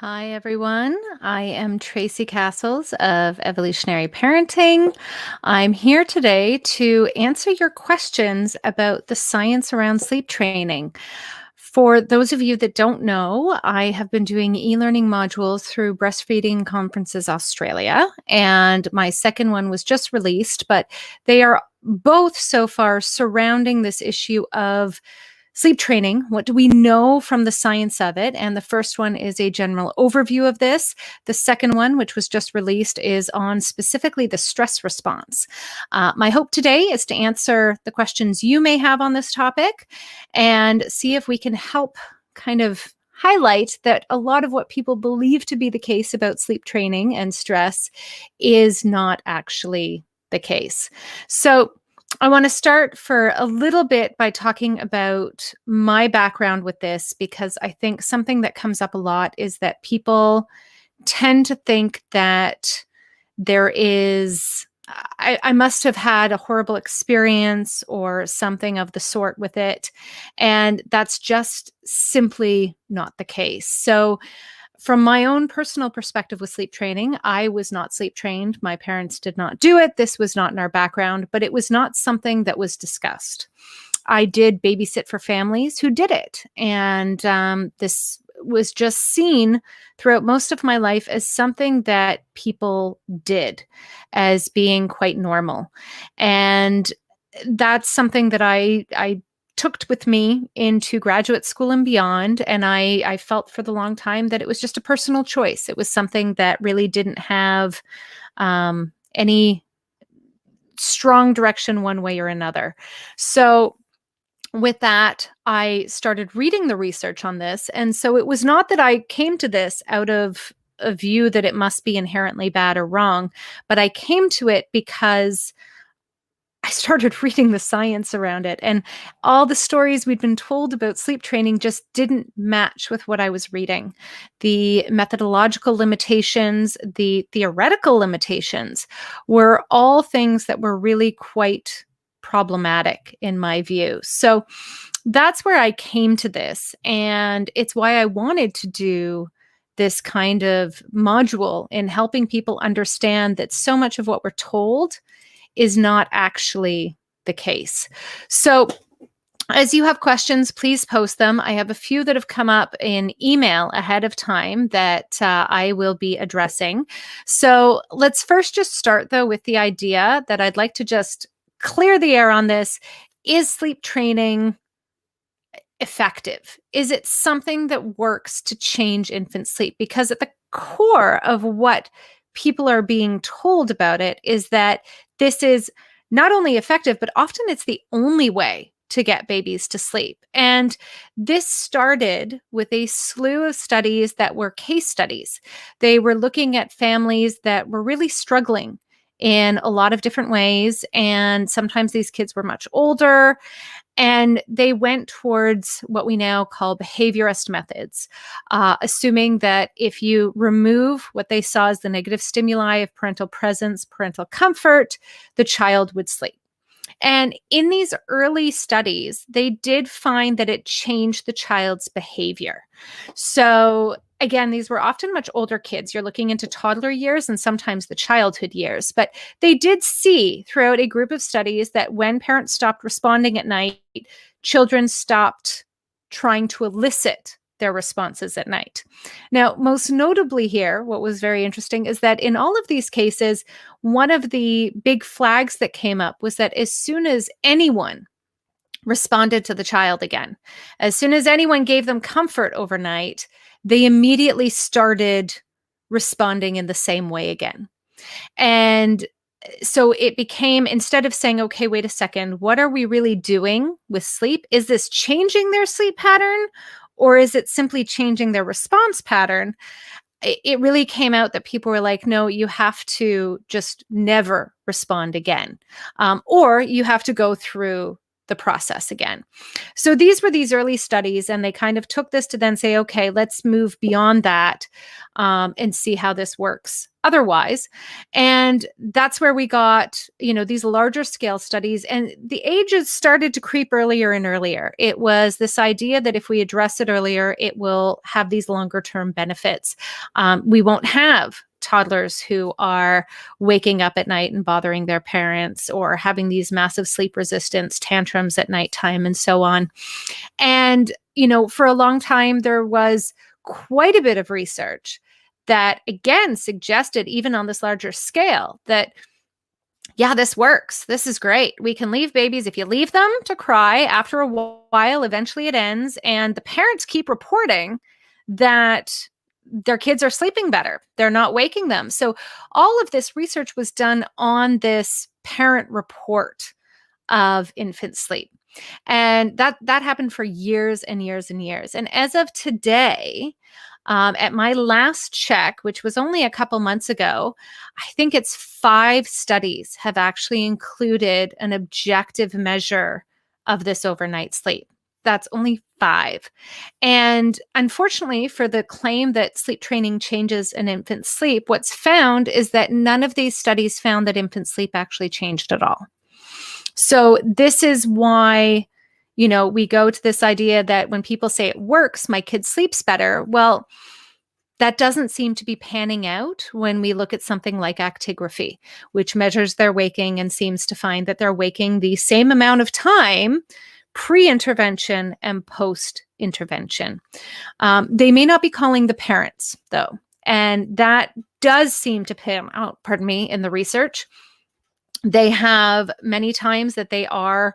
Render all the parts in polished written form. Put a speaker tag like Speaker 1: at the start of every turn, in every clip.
Speaker 1: Hi, everyone. I am Tracy Castles of Evolutionary Parenting. I'm here today to answer your questions about the science around sleep training. For those of you that don't know, I have been doing e-learning modules through Breastfeeding Conferences Australia, and my second one was just released, but they are both so far surrounding this issue of sleep training. What do we know from the science of it? And the first one is a general overview of this. The second one, which was just released, is on specifically the stress response. My hope today is to answer the questions you may have on this topic and see if we can help kind of highlight that a lot of what people believe to be the case about sleep training and stress is not actually the case. So, I want to start for a little bit by talking about my background with this, because I think something that comes up a lot is that people tend to think that there is, I must have had a horrible experience or something of the sort with it. And that's just simply not the case. So, from my own personal perspective with sleep training, I was not sleep trained. My parents did not do it. This was not in our background, but it was not something that was discussed. I did babysit for families who did it. And this was just seen throughout most of my life as something that people did, as being quite normal. And that's something that I took with me into graduate school and beyond. And I felt for the long time that it was just a personal choice. It was something that really didn't have any strong direction one way or another. So with that, I started reading the research on this. And so it was not that I came to this out of a view that it must be inherently bad or wrong, but I came to it because I started reading the science around it, and all the stories we'd been told about sleep training just didn't match with what I was reading. The methodological limitations, the theoretical limitations were all things that were really quite problematic in my view. So that's where I came to this, and it's why I wanted to do this kind of module in helping people understand that so much of what we're told is not actually the case. So, as you have questions, please post them. I have a few that have come up in email ahead of time that I will be addressing. So, let's first just start, though, with the idea that I'd like to just clear the air on this. Is sleep training effective? Is it something that works to change infant sleep? Because at the core of what people are being told about it is that this is not only effective, but often it's the only way to get babies to sleep. And this started with a slew of studies that were case studies. They were looking at families that were really struggling in a lot of different ways. And sometimes these kids were much older. And they went towards what we now call behaviorist methods, assuming that if you remove what they saw as the negative stimuli of parental presence, parental comfort, the child would sleep. And in these early studies, they did find that it changed the child's behavior. So, again, these were often much older kids. You're looking into toddler years and sometimes the childhood years. But they did see throughout a group of studies that when parents stopped responding at night, children stopped trying to elicit their responses at night. Now, most notably here, what was very interesting is that in all of these cases, one of the big flags that came up was that as soon as anyone responded to the child again, as soon as anyone gave them comfort overnight, they immediately started responding in the same way again. And so it became, instead of saying, okay, wait a second, what are we really doing with sleep? Is this changing their sleep pattern? Or is it simply changing their response pattern? It really came out that people were like, no, you have to just never respond again. Or you have to go through the process again. So these were these early studies, and they kind of took this to then say, okay, let's move beyond that and see how this works otherwise. And that's where we got, these larger scale studies, and the ages started to creep earlier and earlier. It was this idea that if we address it earlier, it will have these longer term benefits. We won't have toddlers who are waking up at night and bothering their parents, or having these massive sleep resistance tantrums at nighttime and so on. And, for a long time, there was quite a bit of research that, again, suggested, even on this larger scale, that, yeah, this works. This is great. We can leave babies. If you leave them to cry, after a while, eventually it ends. And the parents keep reporting that their kids are sleeping better. They're not waking them. So all of this research was done on this parent report of infant sleep. And that happened for years and years and years. And as of today, at my last check, which was only a couple months ago, I think it's 5 studies have actually included an objective measure of this overnight sleep. That's only 5. And unfortunately, for the claim that sleep training changes an infant's sleep, what's found is that none of these studies found that infant sleep actually changed at all. So this is why, we go to this idea that when people say it works, my kid sleeps better. Well, that doesn't seem to be panning out when we look at something like actigraphy, which measures their waking and seems to find that they're waking the same amount of time pre-intervention and post-intervention. They may not be calling the parents, though, and that does seem to pan out, in the research. They have many times that they're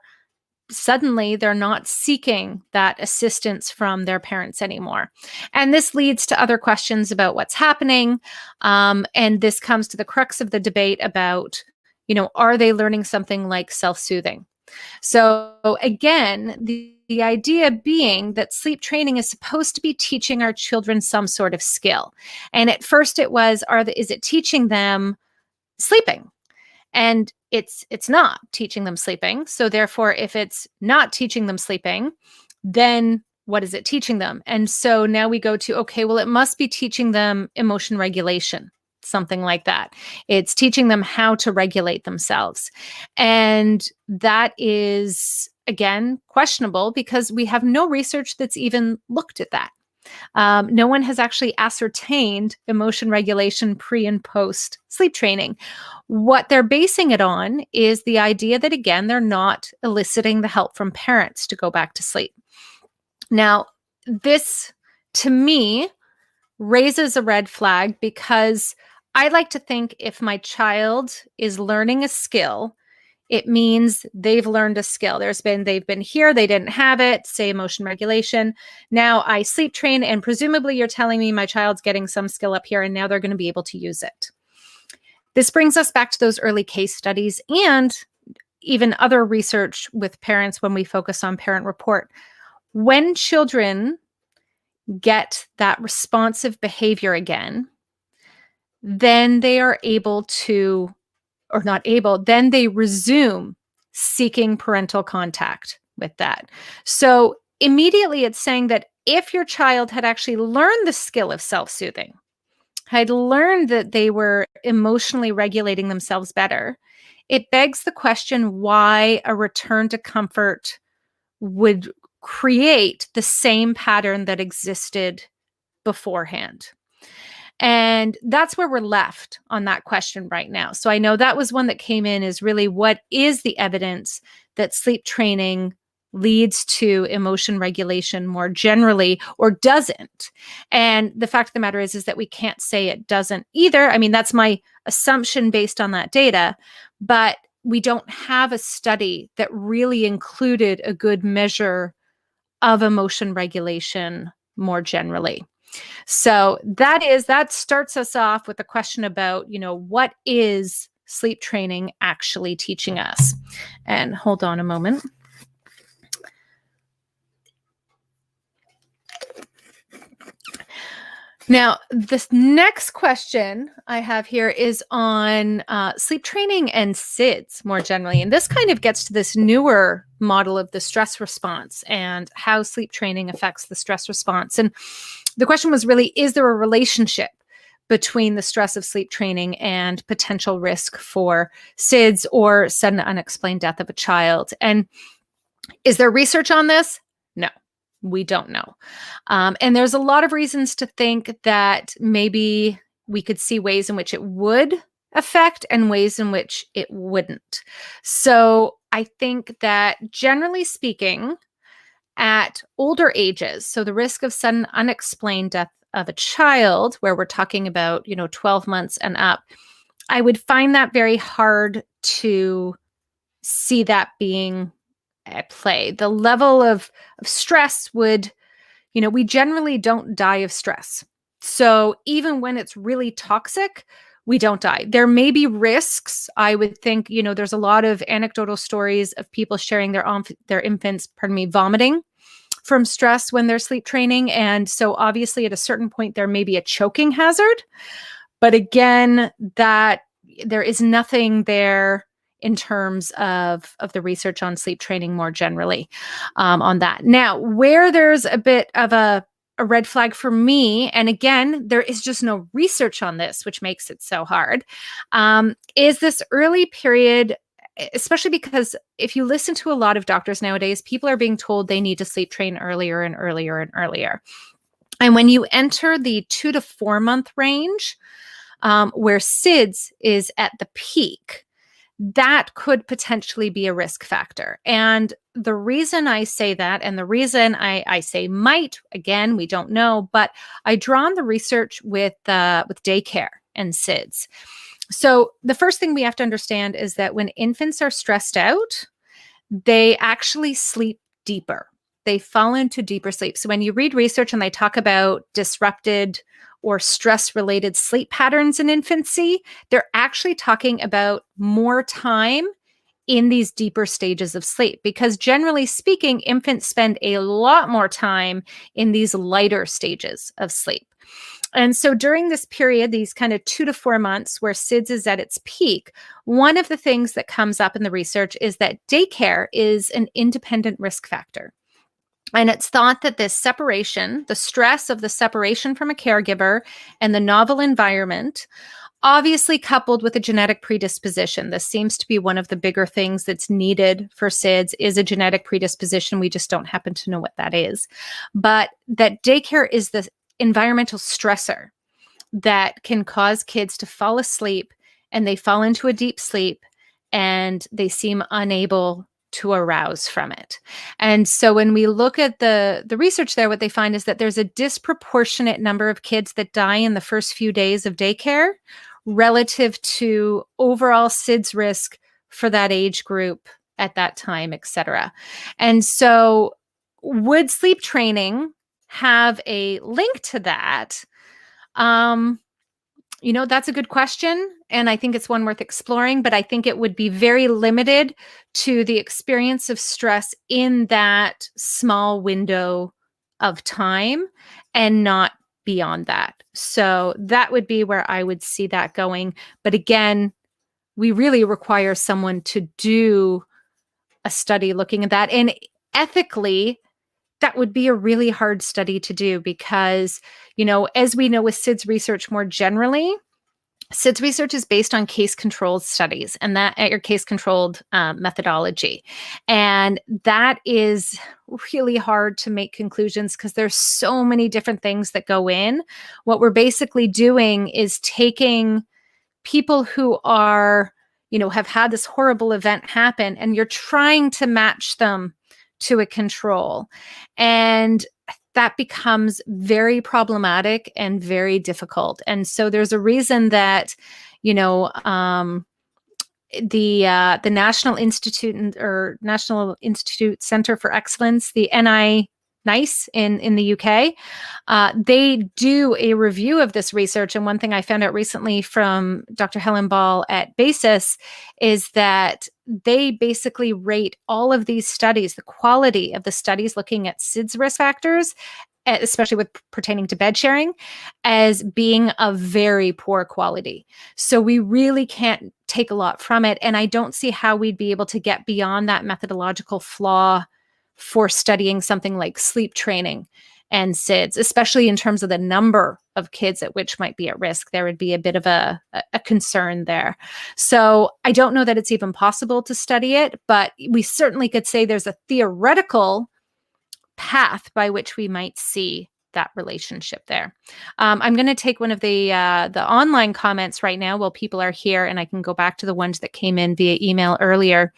Speaker 1: not seeking that assistance from their parents anymore. And this leads to other questions about what's happening. And this comes to the crux of the debate about, are they learning something like self-soothing? So again, the idea being that sleep training is supposed to be teaching our children some sort of skill. And at first it was, is it teaching them sleeping? And it's not teaching them sleeping. So therefore, if it's not teaching them sleeping, then what is it teaching them? And so now we go to, okay, well, it must be teaching them emotion regulation, something like that. It's teaching them how to regulate themselves. And that is, again, questionable, because we have no research that's even looked at that. No one has actually ascertained emotion regulation pre and post sleep training. What they're basing it on is the idea that, again, they're not eliciting the help from parents to go back to sleep. Now, this, to me, raises a red flag, because I like to think if my child is learning a skill, it means they've learned a skill. They've been here, they didn't have it, say emotion regulation. Now I sleep train, and presumably you're telling me my child's getting some skill up here, and now they're going to be able to use it. This brings us back to those early case studies and even other research with parents when we focus on parent report. When children get that responsive behavior again, then they are able to, or not able, then they resume seeking parental contact with that. So immediately it's saying that if your child had actually learned the skill of self-soothing, had learned that they were emotionally regulating themselves better, it begs the question why a return to comfort would create the same pattern that existed beforehand. And that's where we're left on that question right now. So I know that was one that came in, is really, what is the evidence that sleep training leads to emotion regulation more generally, or doesn't? And the fact of the matter is that we can't say it doesn't either. I mean, that's my assumption based on that data, but we don't have a study that really included a good measure of emotion regulation more generally. So that starts us off with a question about, what is sleep training actually teaching us? And hold on a moment. Now, this next question I have here is on sleep training and SIDS more generally. And this kind of gets to this newer model of the stress response and how sleep training affects the stress response. And the question was really, is there a relationship between the stress of sleep training and potential risk for SIDS or sudden unexplained death of a child? And is there research on this? No, we don't know. And there's a lot of reasons to think that maybe we could see ways in which it would affect and ways in which it wouldn't. So I think that generally speaking, at older ages, so the risk of sudden unexplained death of a child, where we're talking about, 12 months and up, I would find that very hard to see that being at play. The level of stress would, we generally don't die of stress. So even when it's really toxic, we don't die. There may be risks. I would think, there's a lot of anecdotal stories of people sharing their infants, vomiting from stress when they're sleep training. And so obviously at a certain point, there may be a choking hazard. But again, that there is nothing there in terms of the research on sleep training more generally on that. Now, where there's a bit of a red flag for me, and again, there is just no research on this, which makes it so hard, is this early period, especially because if you listen to a lot of doctors nowadays, people are being told they need to sleep train earlier and earlier and earlier. And when you enter the 2 to 4 month range, where SIDS is at the peak, that could potentially be a risk factor. And the reason I say that, and the reason I say might, again, we don't know, but I draw on the research with Daycare and SIDS. So the first thing we have to understand is that when infants are stressed out, they actually sleep deeper. They fall into deeper sleep. So when you read research and they talk about disrupted or stress-related sleep patterns in infancy, they're actually talking about more time in these deeper stages of sleep, because generally speaking, infants spend a lot more time in these lighter stages of sleep. And so during this period, these kind of 2 to 4 months where SIDS is at its peak, one of the things that comes up in the research is that daycare is an independent risk factor. And it's thought that this separation, the stress of the separation from a caregiver and the novel environment, obviously coupled with a genetic predisposition. This seems to be one of the bigger things that's needed for SIDS is a genetic predisposition. We just don't happen to know what that is. But that daycare is the environmental stressor that can cause kids to fall asleep, and they fall into a deep sleep and they seem unable to arouse from it. And so when we look at the research there, what they find is that there's a disproportionate number of kids that die in the first few days of daycare relative to overall SIDS risk for that age group at that time, et cetera. And so would sleep training have a link to that? That's a good question. And I think it's one worth exploring, but I think it would be very limited to the experience of stress in that small window of time and not beyond that. So that would be where I would see that going. But again, we really require someone to do a study looking at that. And ethically, that would be a really hard study to do because, as we know with SIDS research more generally, SIDS research is based on case-controlled studies and that at your case-controlled methodology. And that is really hard to make conclusions because there's so many different things that go in. What we're basically doing is taking people who are, have had this horrible event happen, and you're trying to match them to a control. And that becomes very problematic and very difficult. And so there's a reason that, the National Institute Center for Excellence, the NICE in the UK, they do a review of this research. And one thing I found out recently from Dr. Helen Ball at BASIS is that they basically rate all of these studies, the quality of the studies looking at SIDS risk factors, especially with pertaining to bed sharing, as being of very poor quality. So we really can't take a lot from it. And I don't see how we'd be able to get beyond that methodological flaw for studying something like sleep training and SIDS, especially in terms of the number of kids at which might be at risk. There would be a bit of a concern there. So I don't know that it's even possible to study it, but we certainly could say there's a theoretical path by which we might see that relationship there. I'm going to take one of the online comments right now while people are here, and I can go back to the ones that came in via email earlier.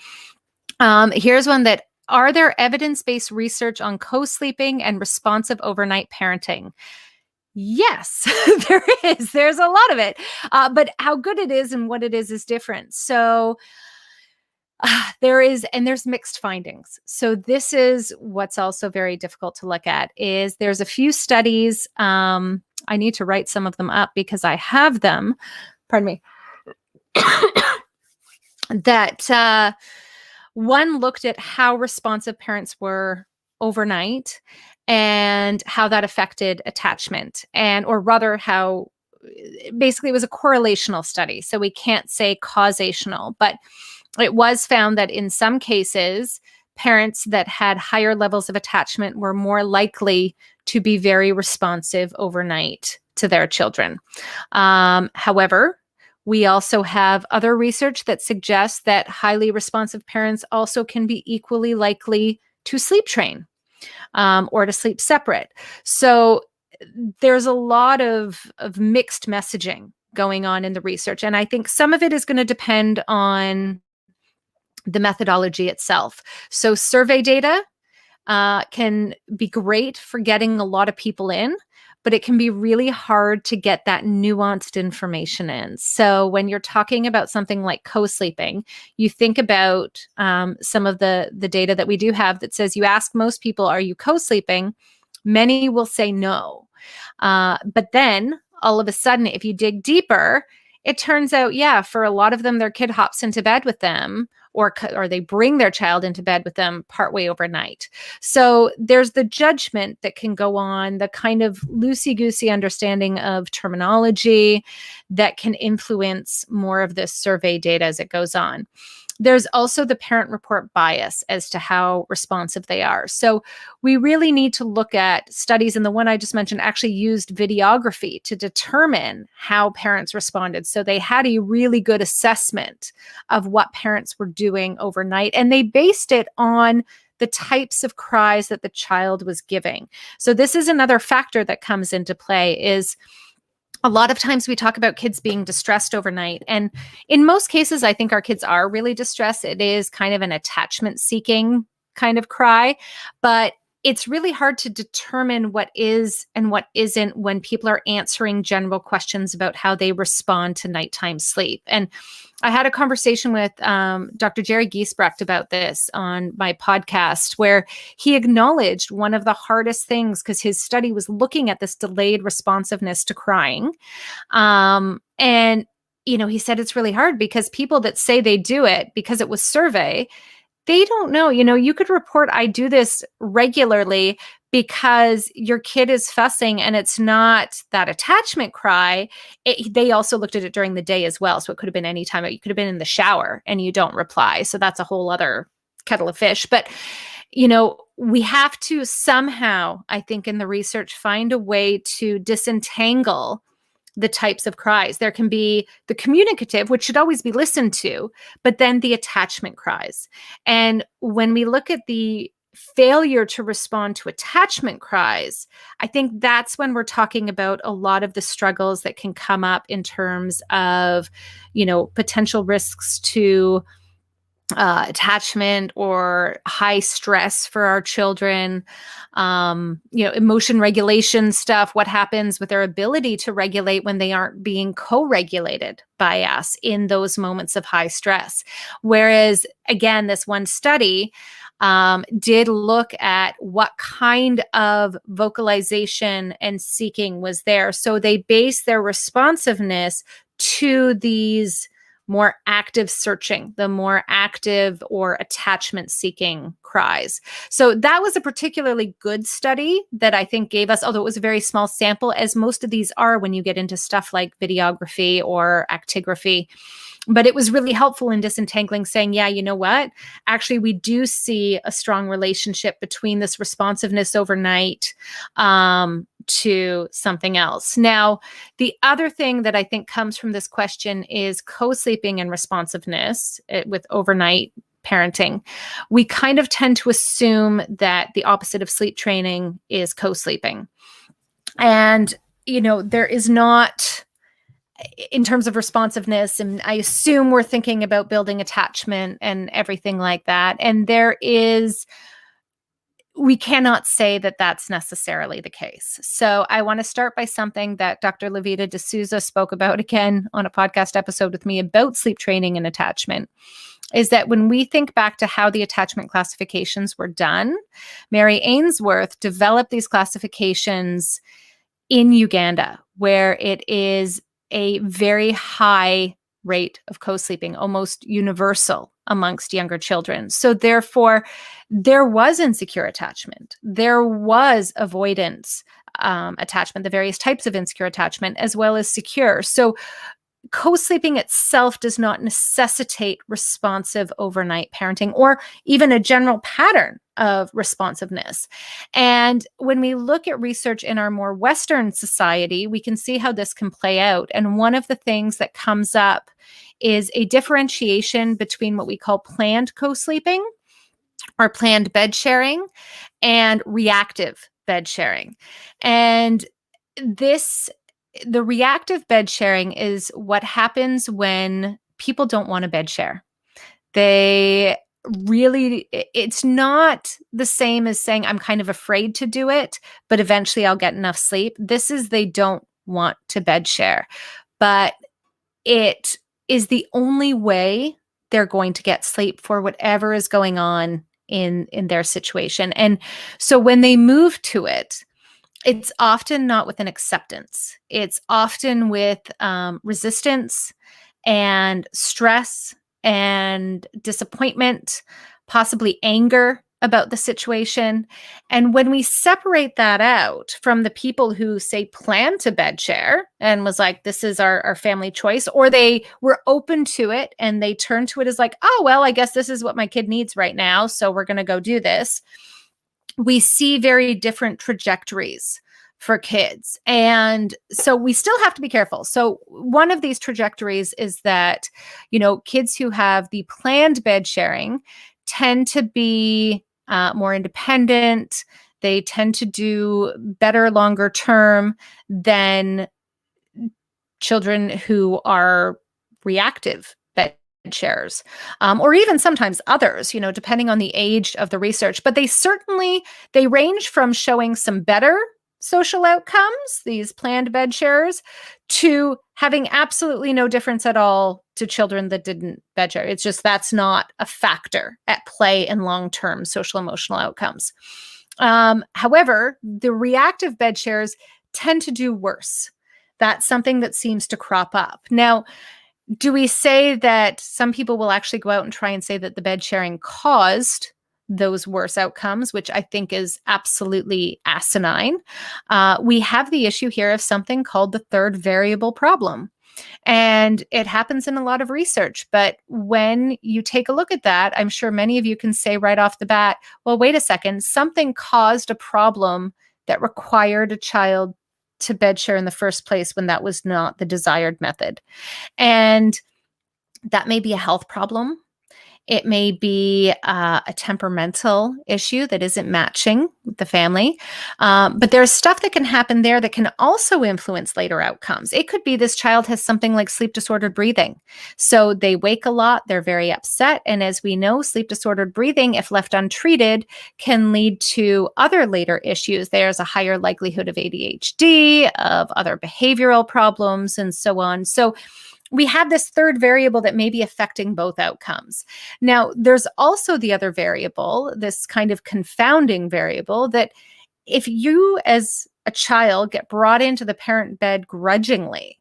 Speaker 1: Here's one that, are there evidence-based research on co-sleeping and responsive overnight parenting? Yes, there is. There's a lot of it. But how good it is and what it is different. So there's mixed findings. So this is what's also very difficult to look at, is there's a few studies. I need to write some of them up because I have them. Pardon me. That one looked at how responsive parents were overnight and how that affected attachment, or rather how basically it was a correlational study. So we can't say causational, but it was found that in some cases, parents that had higher levels of attachment were more likely to be very responsive overnight to their children. However, we also have other research that suggests that highly responsive parents also can be equally likely to sleep train or to sleep separate. So there's a lot of mixed messaging going on in the research. And I think some of it is going to depend on the methodology itself. So survey data can be great for getting a lot of people in, but it can be really hard to get that nuanced information in. So when you're talking about something like co-sleeping, you think about some of the data that we do have that says you ask most people, are you co-sleeping? Many will say no. But then all of a sudden, if you dig deeper, it turns out, yeah, for a lot of them, their kid hops into bed with them, or they bring their child into bed with them partway overnight. So there's the judgment that can go on, the kind of loosey-goosey understanding of terminology that can influence more of this survey data as it goes on. There's also the parent report bias as to how responsive they are. So we really need to look at studies, and the one I just mentioned actually used videography to determine how parents responded. So they had a really good assessment of what parents were doing overnight, and they based it on the types of cries that the child was giving. So this is another factor that comes into play, is a lot of times we talk about kids being distressed overnight. And in most cases, I think our kids are really distressed. It is kind of an attachment seeking kind of cry, but it's really hard to determine what is and what isn't when people are answering general questions about how they respond to nighttime sleep. And I had a conversation with Dr. Jerry Giesbrecht about this on my podcast, where he acknowledged one of the hardest things, because his study was looking at this delayed responsiveness to crying. And, he said it's really hard because people that say they do it because it was survey, they don't know. You could report, I do this regularly because your kid is fussing and it's not that attachment cry. They also looked at it during the day as well. So it could have been any time. You could have been in the shower and you don't reply. So that's a whole other kettle of fish. But, we have to somehow, I think, in the research, find a way to disentangle the types of cries. There can be the communicative, which should always be listened to, but then the attachment cries. And when we look at the failure to respond to attachment cries, I think that's when we're talking about a lot of the struggles that can come up in terms of, potential risks to attachment or high stress for our children, emotion regulation stuff, what happens with their ability to regulate when they aren't being co-regulated by us in those moments of high stress. Whereas, again, this one study did look at what kind of vocalization and seeking was there. So they based their responsiveness to these more active searching, the more active or attachment seeking cries. So that was a particularly good study that I think gave us, although it was a very small sample, as most of these are when you get into stuff like videography or actigraphy. But it was really helpful in disentangling, saying, yeah, you know what? Actually, we do see a strong relationship between this responsiveness overnight to something else. Now, the other thing that I think comes from this question is co-sleeping and responsiveness with overnight parenting. We kind of tend to assume that the opposite of sleep training is co-sleeping. And, there is not, in terms of responsiveness, and I assume we're thinking about building attachment and everything like that. And we cannot say that that's necessarily the case. So I want to start by something that Dr. Levita D'Souza spoke about again on a podcast episode with me about sleep training and attachment, is that when we think back to how the attachment classifications were done, Mary Ainsworth developed these classifications in Uganda, where it is a very high rate of co-sleeping, almost universal amongst younger children. So therefore, there was insecure attachment. There was avoidance attachment, the various types of insecure attachment, as well as secure. So co-sleeping itself does not necessitate responsive overnight parenting or even a general pattern of responsiveness. And when we look at research in our more Western society, we can see how this can play out. And one of the things that comes up is a differentiation between what we call planned co-sleeping or planned bed sharing and reactive bed sharing. And the reactive bed sharing is what happens when people don't want to bed share. It's not the same as saying, I'm kind of afraid to do it, but eventually I'll get enough sleep. This is they don't want to bed share, but it is the only way they're going to get sleep for whatever is going on in their situation. And so when they move to it, it's often not with an acceptance. It's often with resistance and stress and disappointment, possibly anger about the situation. And when we separate that out from the people who say plan to bed share and was like, this is our family choice, or they were open to it and they turn to it as like, oh, well, I guess this is what my kid needs right now, so we're going to go do this. We see very different trajectories for kids. And so we still have to be careful. So one of these trajectories is that, kids who have the planned bed sharing tend to be more independent. They tend to do better longer term than children who are reactive bed sharers, or even sometimes others, depending on the age of the research. But they range from showing some better social outcomes, these planned bed sharers, to having absolutely no difference at all to children that didn't bed share. It's just that's not a factor at play in long-term social emotional outcomes. However, the reactive bed sharers tend to do worse. That's something that seems to crop up. Now, do we say that some people will actually go out and try and say that the bed sharing caused those worse outcomes, which I think is absolutely asinine? We have the issue here of something called the third variable problem. And it happens in a lot of research. But when you take a look at that, I'm sure many of you can say right off the bat, well, wait a second, something caused a problem that required a child to bed share in the first place when that was not the desired method. And that may be a health problem. It may be a temperamental issue that isn't matching with the family. But there's stuff that can happen there that can also influence later outcomes. It could be this child has something like sleep disordered breathing. So they wake a lot, they're very upset. And as we know, sleep disordered breathing, if left untreated, can lead to other later issues. There's a higher likelihood of ADHD, of other behavioral problems, and so on. So we have this third variable that may be affecting both outcomes. Now, there's also the other variable, this kind of confounding variable, that if you as a child get brought into the parent bed grudgingly,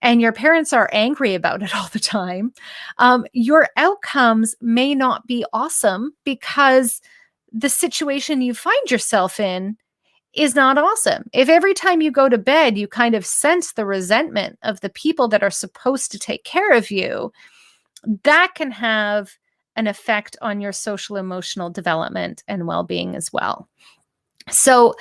Speaker 1: and your parents are angry about it all the time, your outcomes may not be awesome because the situation you find yourself in is not awesome. If every time you go to bed, you kind of sense the resentment of the people that are supposed to take care of you, that can have an effect on your social emotional development and well-being as well. So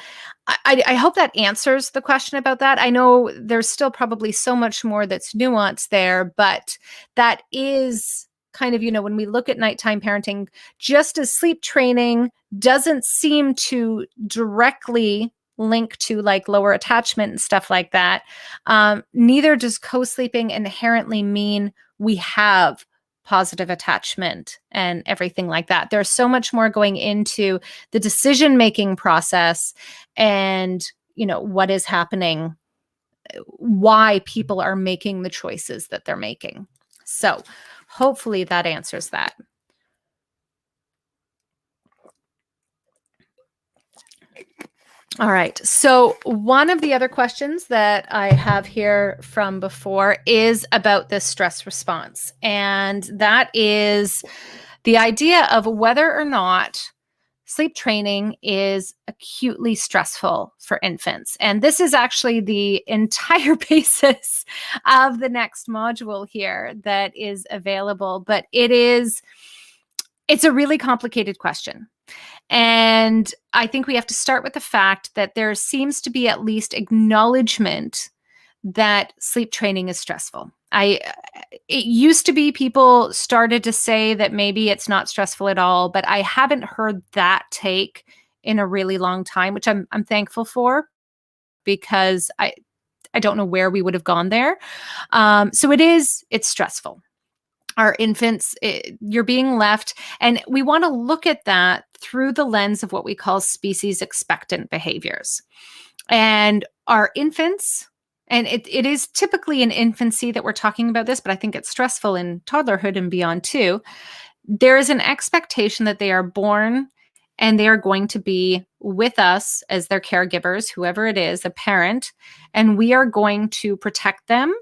Speaker 1: I hope that answers the question about that. I know there's still probably so much more that's nuanced there, but that is kind of, when we look at nighttime parenting, just as sleep training doesn't seem to directly link to like lower attachment and stuff like that, neither does co-sleeping inherently mean we have positive attachment and everything like that. There's so much more going into the decision-making process and, what is happening, why people are making the choices that they're making. So hopefully that answers that. All right. So one of the other questions that I have here from before is about this stress response. And that is the idea of whether or not sleep training is acutely stressful for infants. And this is actually the entire basis of the next module here that is available. But it's a really complicated question. And I think we have to start with the fact that there seems to be at least acknowledgement that sleep training is stressful. It used to be people started to say that maybe it's not stressful at all, but I haven't heard that take in a really long time, which I'm thankful for, because I don't know where we would have gone there. So it's stressful. Our infants, you're being left, and we want to look at that through the lens of what we call species expectant behaviors. And our infants, and it is typically in infancy that we're talking about this, but I think it's stressful in toddlerhood and beyond too. There is an expectation that they are born and they are going to be with us as their caregivers, whoever it is, a parent, and we are going to protect them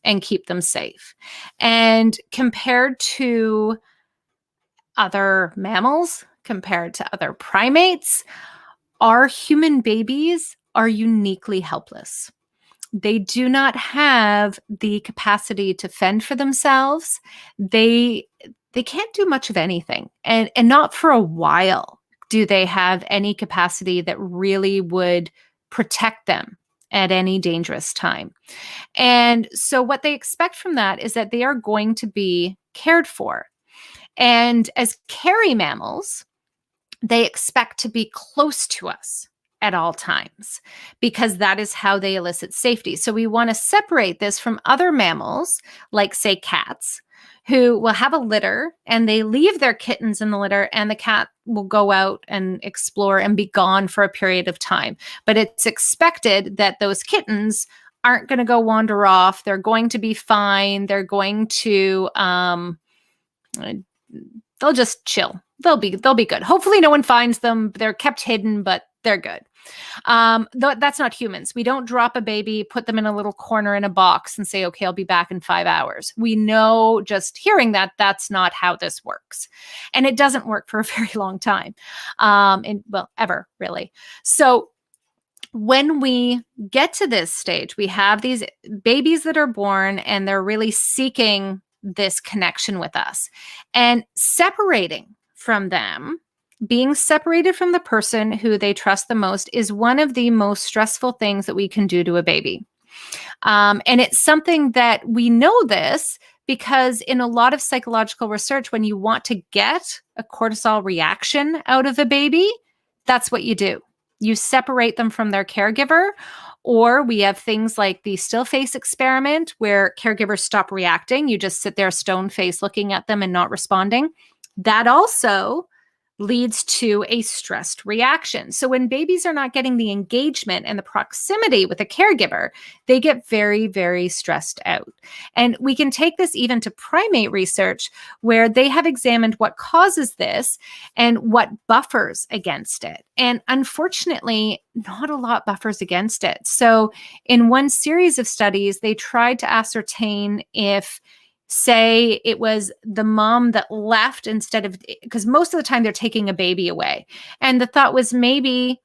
Speaker 1: and keep them safe. And compared to other mammals, compared to other primates, our human babies are uniquely helpless. They do not have the capacity to fend for themselves. They can't do much of anything. And not for a while do they have any capacity that really would protect them at any dangerous time. And so what they expect from that is that they are going to be cared for. And as carry mammals, they expect to be close to us at all times because that is how they elicit safety. So we want to separate this from other mammals, like say cats, who will have a litter and they leave their kittens in the litter and the cat will go out and explore and be gone for a period of time. But it's expected that those kittens aren't going to go wander off. They're going to be fine. They're going to, they'll just chill. They'll be good. Hopefully no one finds them. They're kept hidden, but they're good. That's not humans. We don't drop a baby, put them in a little corner in a box and say, okay, I'll be back in 5 hours. We know just hearing that that's not how this works. And it doesn't work for a very long time. Ever really. So when we get to this stage, we have these babies that are born and they're really seeking this connection with us, and separating from them, being separated from the person who they trust the most, is one of the most stressful things that we can do to a baby. And it's something that we know this because in a lot of psychological research, when you want to get a cortisol reaction out of a baby, that's what you do. You separate them from their caregiver, or we have things like the still face experiment where caregivers stop reacting. You just sit there stone face looking at them and not responding. That also leads to a stressed reaction. So when babies are not getting the engagement and the proximity with a caregiver, they get very, very stressed out. And we can take this even to primate research, where they have examined what causes this and what buffers against it. And unfortunately, not a lot buffers against it. So in one series of studies, they tried to ascertain if, say, it was the mom that left instead of, because most of the time they're taking a baby away. And the thought was, maybe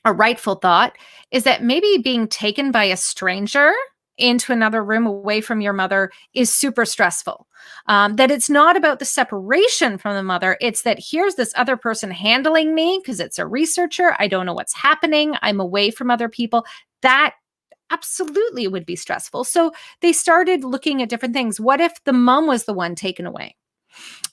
Speaker 1: a rightful thought is that maybe being taken by a stranger into another room away from your mother is super stressful. That it's not about the separation from the mother. It's that here's this other person handling me because it's a researcher. I don't know what's happening. I'm away from other people. That absolutely would be stressful. So they started looking at different things. What if the mom was the one taken away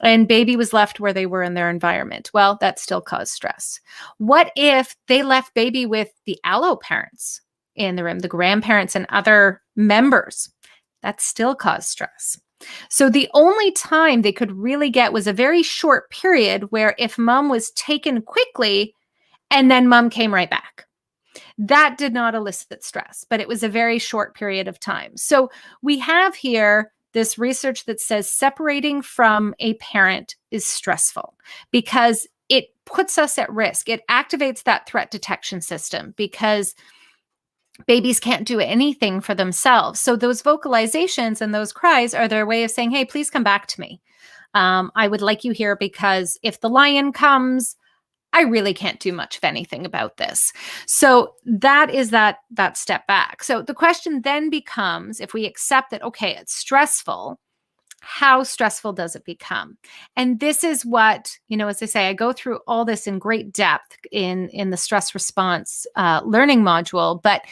Speaker 1: and baby was left where they were in their environment? Well, that still caused stress. What if they left baby with the allo parents in the room, the grandparents and other members? That still caused stress. So the only time they could really get was a very short period where if mom was taken quickly and then mom came right back. That did not elicit stress, but it was a very short period of time. So we have here this research that says separating from a parent is stressful because it puts us at risk. It activates that threat detection system because babies can't do anything for themselves. So those vocalizations and those cries are their way of saying, hey, please come back to me. I would like you here because if the lion comes, I really can't do much of anything about this. So that is that step back. So the question then becomes, if we accept that, okay, it's stressful, how stressful does it become? And this is what, as I say, I go through all this in great depth in the stress response learning module, but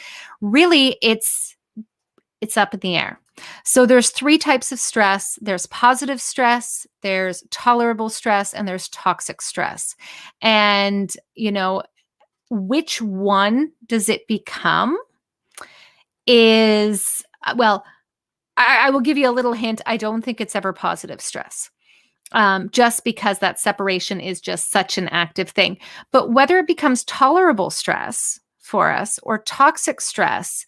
Speaker 1: really it's up in the air. So there's 3 types of stress. There's positive stress, there's tolerable stress, and there's toxic stress. And, which one does it become is, well, I will give you a little hint. I don't think it's ever positive stress. Just because that separation is just such an active thing. But whether it becomes tolerable stress for us or toxic stress,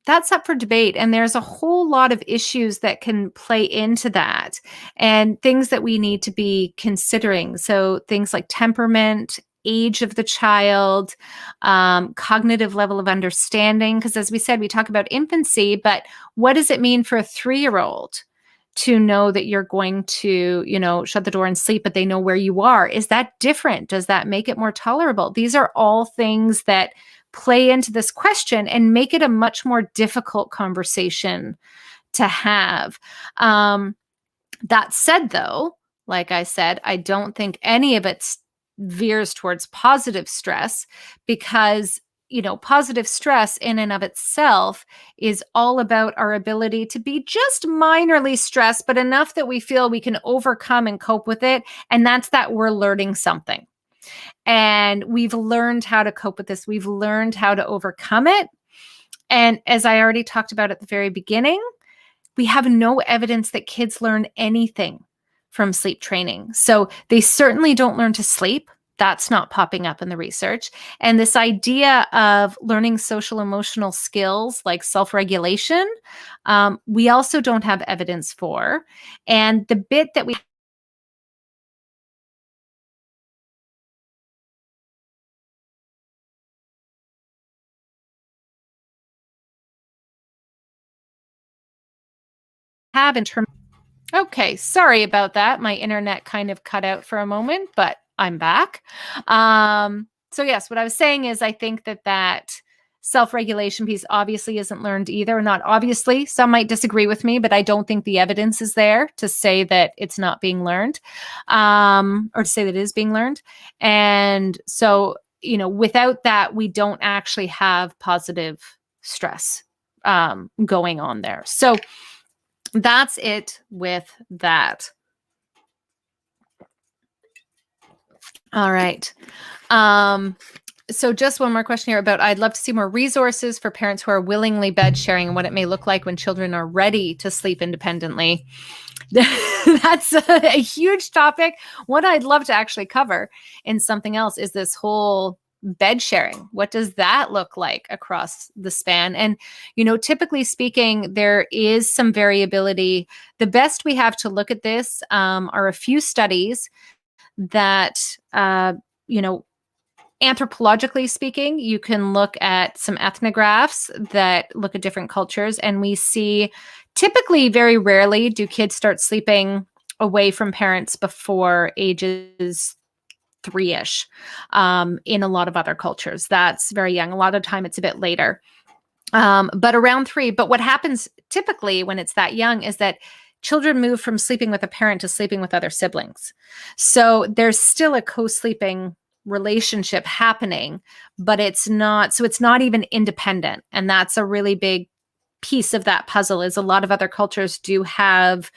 Speaker 1: that's up for debate. And there's a whole lot of issues that can play into that and things that we need to be considering. So things like temperament, age of the child, cognitive level of understanding. Because as we said, we talk about infancy, but what does it mean for a 3-year-old to know that you're going to, shut the door and sleep, but they know where you are? Is that different? Does that make it more tolerable? These are all things that play into this question and make it a much more difficult conversation to have. That said, though, like I said, I don't think any of it veers towards positive stress because, positive stress in and of itself is all about our ability to be just minorly stressed, but enough that we feel we can overcome and cope with it. And that's that we're learning something. And we've learned how to cope with this. We've learned how to overcome it. And as I already talked about at the very beginning, we have no evidence that kids learn anything from sleep training. So they certainly don't learn to sleep. That's not popping up in the research. And this idea of learning social emotional skills like self-regulation, we also don't have evidence for. And the bit that we have in terms. Okay, sorry about that. My internet kind of cut out for a moment, but I'm back. So yes, what I was saying is I think that self-regulation piece obviously isn't learned either. Not obviously, some might disagree with me, but I don't think the evidence is there to say that it's not being learned, or to say that it is being learned. And so, without that, we don't actually have positive stress going on there. So that's it with that. All right. So just one more question here about I'd love to see more resources for parents who are willingly bed sharing and what it may look like when children are ready to sleep independently. That's a huge topic. What I'd love to actually cover in something else is this whole bed sharing. What does that look like across the span? And, typically speaking, there is some variability. The best we have to look at this are a few studies that, you know, anthropologically speaking, you can look at some ethnographs that look at different cultures, and we see typically very rarely do kids start sleeping away from parents before ages three-ish. In a lot of other cultures, that's very young. A lot of time it's a bit later, but around three. But what happens typically when it's that young is that children move from sleeping with a parent to sleeping with other siblings. So there's still a co-sleeping relationship happening, but it's not even independent. And that's a really big piece of that puzzle. Is a lot of other cultures do have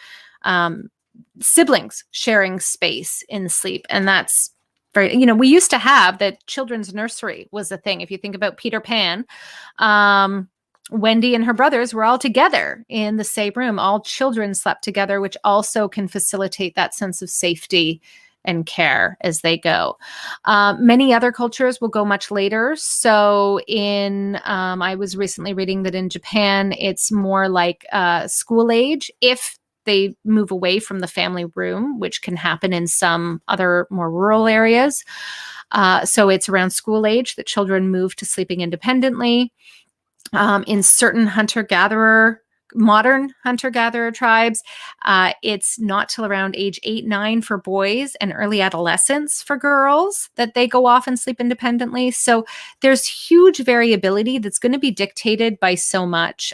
Speaker 1: siblings sharing space in sleep, and that's very, we used to have that children's nursery was a thing. If you think about Peter Pan, Wendy and her brothers were all together in the same room. All children slept together, which also can facilitate that sense of safety and care as they go. Many other cultures will go much later. So I was recently reading that in Japan, it's more like school age if they move away from the family room, which can happen in some other more rural areas. So it's around school age that children move to sleeping independently. In certain modern hunter-gatherer tribes, it's not till around age 8, 9 for boys and early adolescence for girls that they go off and sleep independently. So there's huge variability that's going to be dictated by so much.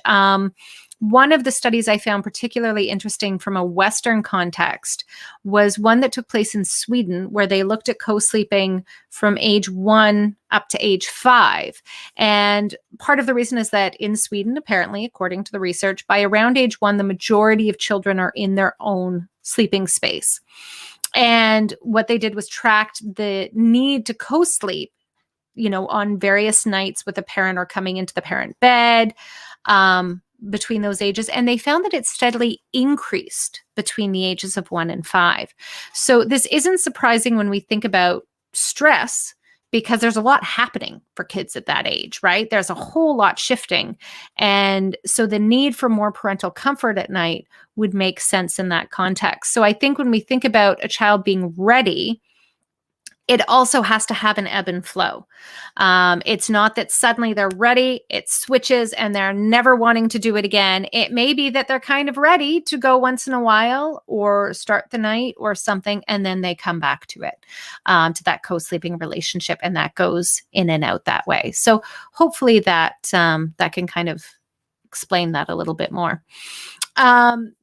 Speaker 1: One of the studies I found particularly interesting from a Western context was one that took place in Sweden, where they looked at co-sleeping from age 1 up to age 5. And part of the reason is that in Sweden, apparently, according to the research, by around age 1, the majority of children are in their own sleeping space. And what they did was tracked the need to co-sleep, on various nights with a parent or coming into the parent bed, between those ages. And they found that it steadily increased between the ages of 1 and 5. So this isn't surprising when we think about stress, because there's a lot happening for kids at that age, right? There's a whole lot shifting. And so the need for more parental comfort at night would make sense in that context. So I think when we think about a child being ready, it also has to have an ebb and flow. It's not that suddenly they're ready, it switches, and they're never wanting to do it again. It may be that they're kind of ready to go once in a while or start the night or something, and then they come back to it, to that co-sleeping relationship, and that goes in and out that way. So hopefully that can kind of explain that a little bit more.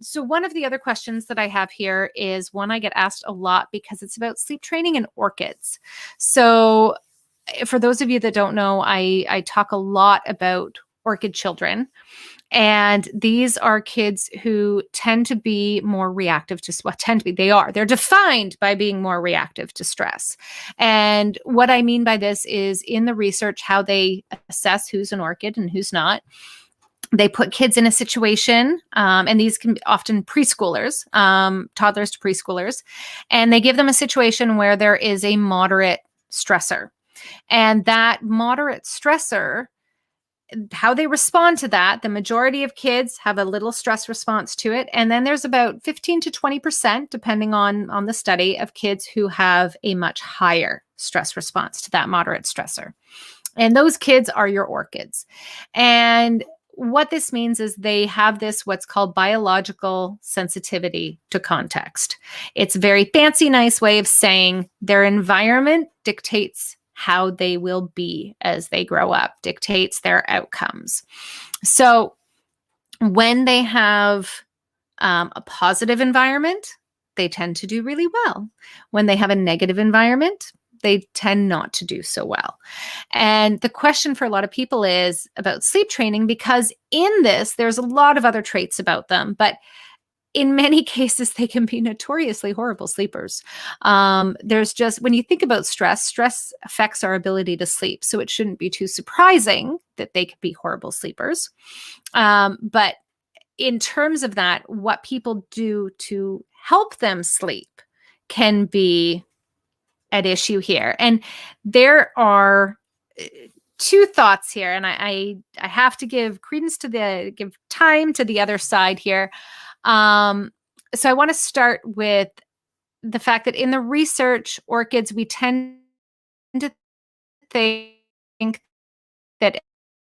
Speaker 1: So one of the other questions that I have here is one I get asked a lot because it's about sleep training and orchids. So for those of you that don't know, I talk a lot about orchid children. And these are kids who tend to be more reactive to they're defined by being more reactive to stress. And what I mean by this is in the research, how they assess who's an orchid and who's not. They put kids in a situation, and these can be often preschoolers, toddlers to preschoolers, and they give them a situation where there is a moderate stressor. And that moderate stressor, how they respond to that, the majority of kids have a little stress response to it. And then there's about 15 to 20%, depending on the study, of kids who have a much higher stress response to that moderate stressor. And those kids are your orchids. And what this means is they have what's called biological sensitivity to context. It's a very fancy, nice way of saying their environment dictates how they will be as they grow up, dictates their outcomes. So when they have a positive environment, they tend to do really well. When they have a negative environment, they tend not to do so well. And the question for a lot of people is about sleep training, because in this, there's a lot of other traits about them, but in many cases, they can be notoriously horrible sleepers. There's just, when you think about stress affects our ability to sleep. So it shouldn't be too surprising that they could be horrible sleepers. But in terms of that, what people do to help them sleep can be at issue here. And there are two thoughts here, and I have to give time to the other side here. So I want to start with the fact that in the research, orchids, we tend to think that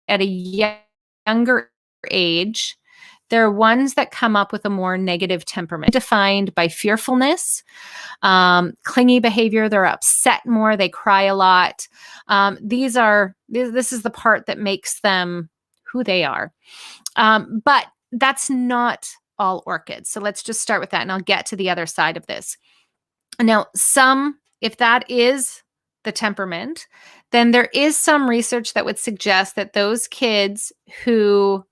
Speaker 1: at a younger age, they're ones that come up with a more negative temperament, defined by fearfulness, clingy behavior. They're upset more. They cry a lot. This is the part that makes them who they are. But that's not all orchids. So let's just start with that, and I'll get to the other side of this. Now, if that is the temperament, then there is some research that would suggest that those kids who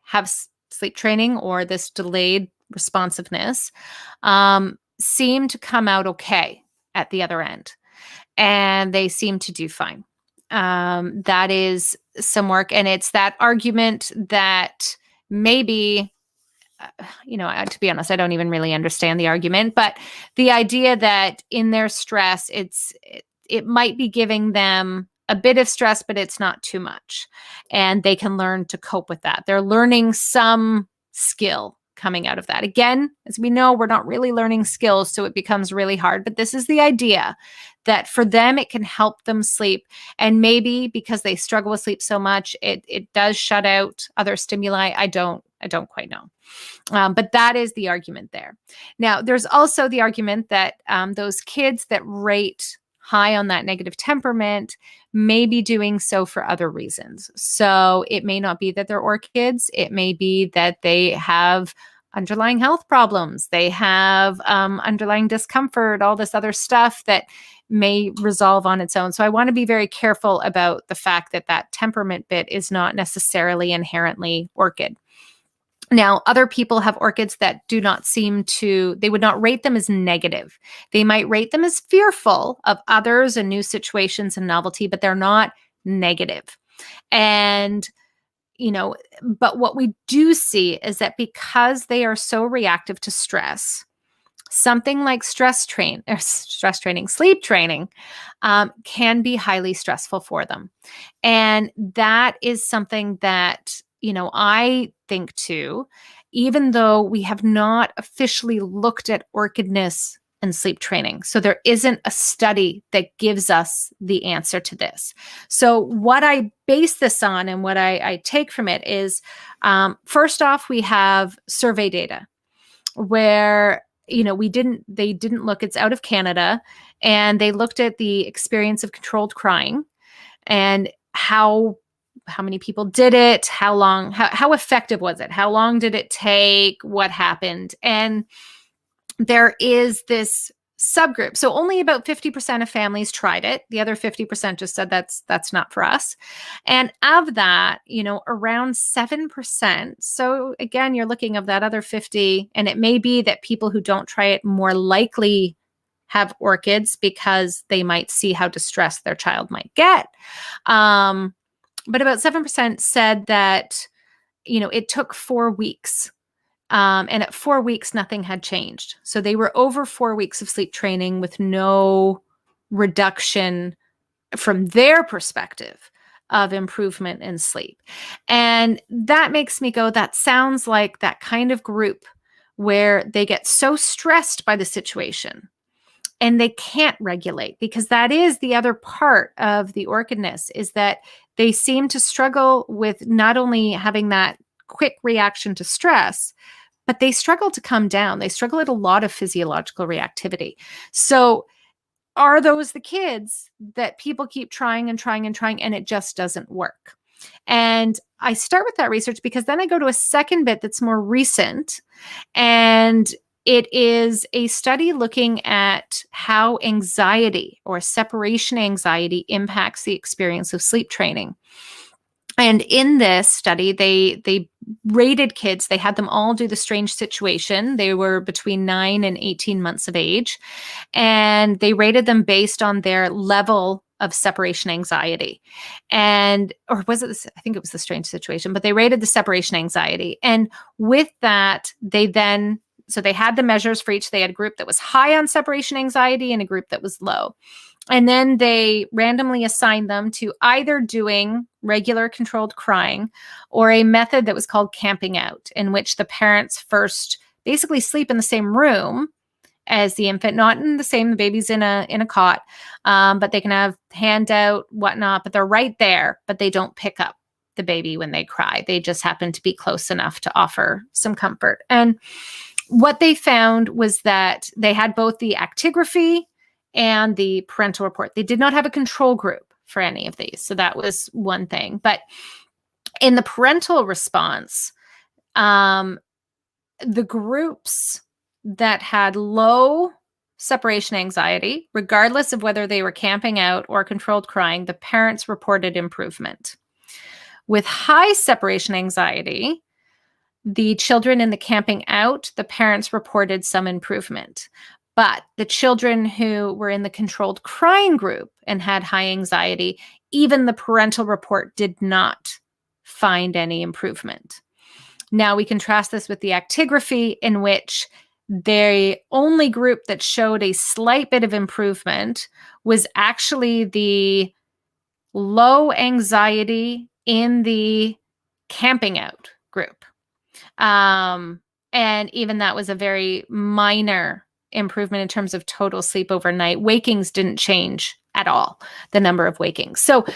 Speaker 1: have sleep training or this delayed responsiveness seem to come out okay at the other end, and they seem to do fine. That is some work, and it's that argument that maybe, to be honest, I don't even really understand the argument, but the idea that in their stress, it might be giving them a bit of stress, but it's not too much. And they can learn to cope with that. They're learning some skill coming out of that. Again, as we know, we're not really learning skills, so it becomes really hard. But this is the idea that for them, it can help them sleep. And maybe because they struggle with sleep so much, it does shut out other stimuli. I don't quite know. But that is the argument there. Now, there's also the argument that those kids that rate high on that negative temperament may be doing so for other reasons. So it may not be that they're orchids. It may be that they have underlying health problems. They have underlying discomfort, all this other stuff that may resolve on its own. So I want to be very careful about the fact that that temperament bit is not necessarily inherently orchid. Now, other people have orchids that do not they would not rate them as negative. They might rate them as fearful of others and new situations and novelty, but they're not negative. And, but what we do see is that because they are so reactive to stress, something like sleep training can be highly stressful for them. And that is something that, I think too, even though we have not officially looked at orchidness and sleep training. So there isn't a study that gives us the answer to this. So what I base this on and what I take from it is, first off, we have survey data where they didn't look, it's out of Canada, and they looked at the experience of controlled crying and how many people did it, how effective was it, how long did it take, what happened. And there is this subgroup. So only about 50% of families tried it. The other 50% just said that's not for us. And of that, around 7%. So again, you're looking of that other 50, and it may be that people who don't try it more likely have orchids because they might see how distressed their child might get. But about 7% said that, it took 4 weeks. And at 4 weeks, nothing had changed. So they were over 4 weeks of sleep training with no reduction from their perspective of improvement in sleep. And that makes me go, that sounds like that kind of group where they get so stressed by the situation and they can't regulate, because that is the other part of the orchidness, is that they seem to struggle with not only having that quick reaction to stress, but they struggle to come down. They struggle at a lot of physiological reactivity. So are those the kids that people keep trying and trying and trying, and it just doesn't work? And I start with that research because then I go to a second bit that's more recent, and it is a study looking at how anxiety or separation anxiety impacts the experience of sleep training. And in this study, they rated kids. They had them all do the strange situation. They were between 9 and 18 months of age, and they rated them based on their level of separation anxiety. And, or was it this? I think it was the strange situation, but they rated the separation anxiety. And with that, so they had the measures for each. They had a group that was high on separation anxiety and a group that was low. And then they randomly assigned them to either doing regular controlled crying or a method that was called camping out, in which the parents first basically sleep in the same room as the infant, not in the same, the baby's in a cot, but they can have handout, whatnot, but they're right there, but they don't pick up the baby when they cry. They just happen to be close enough to offer some comfort. And what they found was that they had both the actigraphy and the parental report. They did not have a control group for any of these. So that was one thing. But in the parental response, the groups that had low separation anxiety, regardless of whether they were camping out or controlled crying, the parents reported improvement. With high separation anxiety, the children in the camping out, the parents reported some improvement. But the children who were in the controlled crying group and had high anxiety, even the parental report did not find any improvement. Now we contrast this with the actigraphy, in which the only group that showed a slight bit of improvement was actually the low anxiety in the camping out group. And even that was a very minor improvement in terms of total sleep overnight. Wakings didn't change at all, the number of wakings. So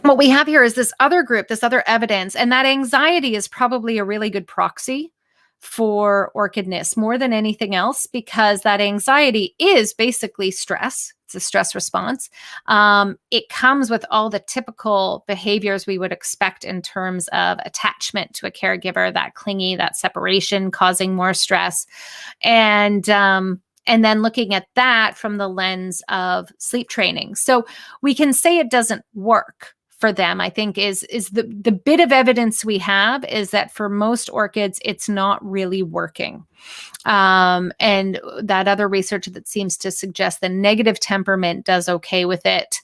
Speaker 1: what we have here is this other group, this other evidence, and that anxiety is probably a really good proxy for orchidness more than anything else, because that anxiety is basically stress. It's a stress response. It comes with all the typical behaviors we would expect in terms of attachment to a caregiver, that clingy, that separation causing more stress. And then looking at that from the lens of sleep training. So we can say it doesn't work for them, I think, is the bit of evidence we have is that for most orchids, it's not really working. And that other research that seems to suggest the negative temperament does okay with it,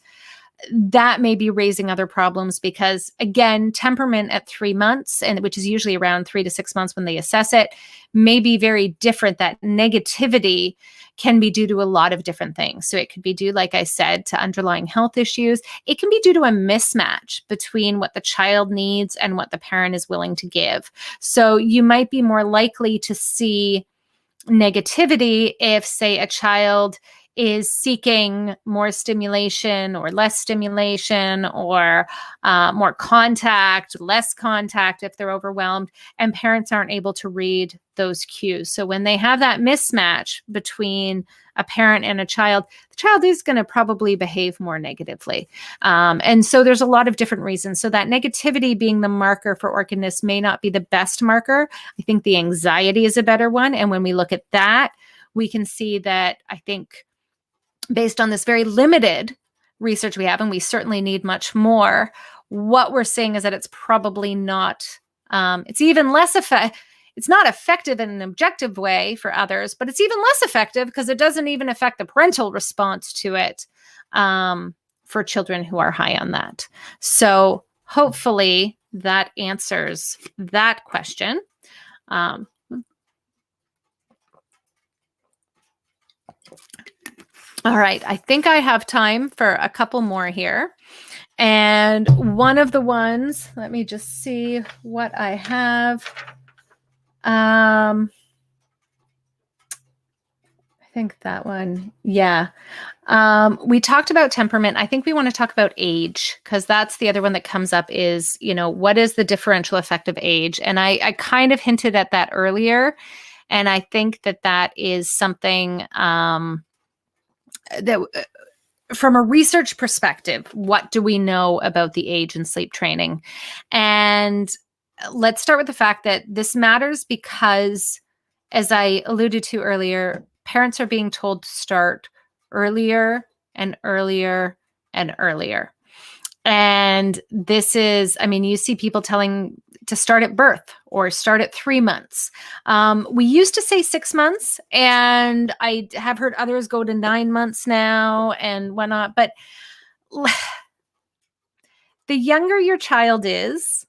Speaker 1: that may be raising other problems, because again, temperament at 3 months, and which is usually around 3 to 6 months when they assess it, may be very different. That negativity can be due to a lot of different things. So it could be due, like I said, to underlying health issues. It can be due to a mismatch between what the child needs and what the parent is willing to give. So you might be more likely to see negativity if, say, a child is seeking more stimulation or less stimulation, or more contact, less contact if they're overwhelmed, and parents aren't able to read those cues. So when they have that mismatch between a parent and a child, the child is going to probably behave more negatively. And so there's a lot of different reasons. So that negativity being the marker for orchidness may not be the best marker. I think the anxiety is a better one. And when we look at that, we can see that, I think, based on this very limited research we have, and we certainly need much more, what we're seeing is that it's probably not, it's even less it's not effective in an objective way for others, but it's even less effective because it doesn't even affect the parental response to it for children who are high on that. So hopefully that answers that question. All right, I think I have time for a couple more here. And one of the ones, let me just see what I have. I think that one, yeah. We talked about temperament. I think we want to talk about age, because that's the other one that comes up is, what is the differential effect of age? And I kind of hinted at that earlier. And I think that is something that from a research perspective, what do we know about the age and sleep training? And let's start with the fact that this matters because, as I alluded to earlier, parents are being told to start earlier and earlier and earlier. And this is, I mean, you see people telling to start at birth or start at 3 months. We used to say 6 months, and I have heard others go to 9 months now and whatnot. But the younger your child is,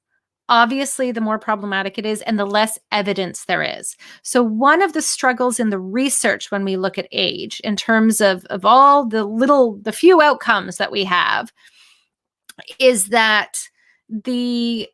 Speaker 1: obviously, the more problematic it is and the less evidence there is. So one of the struggles in the research when we look at age, in terms of all the few outcomes that we have, is that the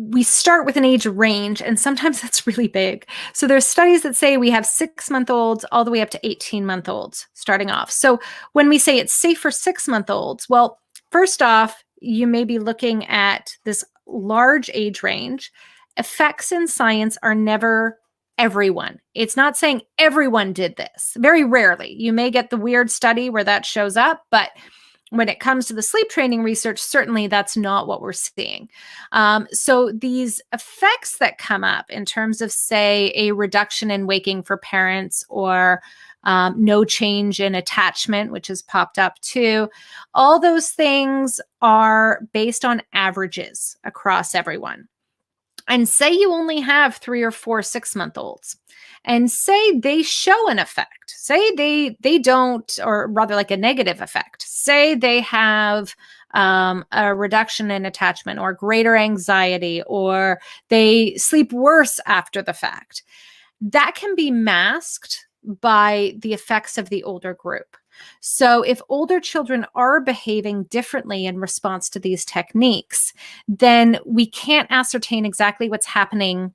Speaker 1: we start with an age range, and sometimes that's really big. So there's studies that say we have 6-month-olds all the way up to 18-month-olds starting off. So when we say it's safe for 6-month-olds, well, first off, you may be looking at this large age range. Effects in science are never everyone. It's not saying everyone did this. Very rarely. You may get the weird study where that shows up, but when it comes to the sleep training research, certainly that's not what we're seeing. So these effects that come up in terms of, say, a reduction in waking for parents, or no change in attachment, which has popped up too, all those things are based on averages across everyone. And say you only have 3 or 4 6-month-olds, and say they show an effect, say they don't, or rather like a negative effect, say they have a reduction in attachment or greater anxiety, or they sleep worse after the fact, that can be masked by the effects of the older group. So if older children are behaving differently in response to these techniques, then we can't ascertain exactly what's happening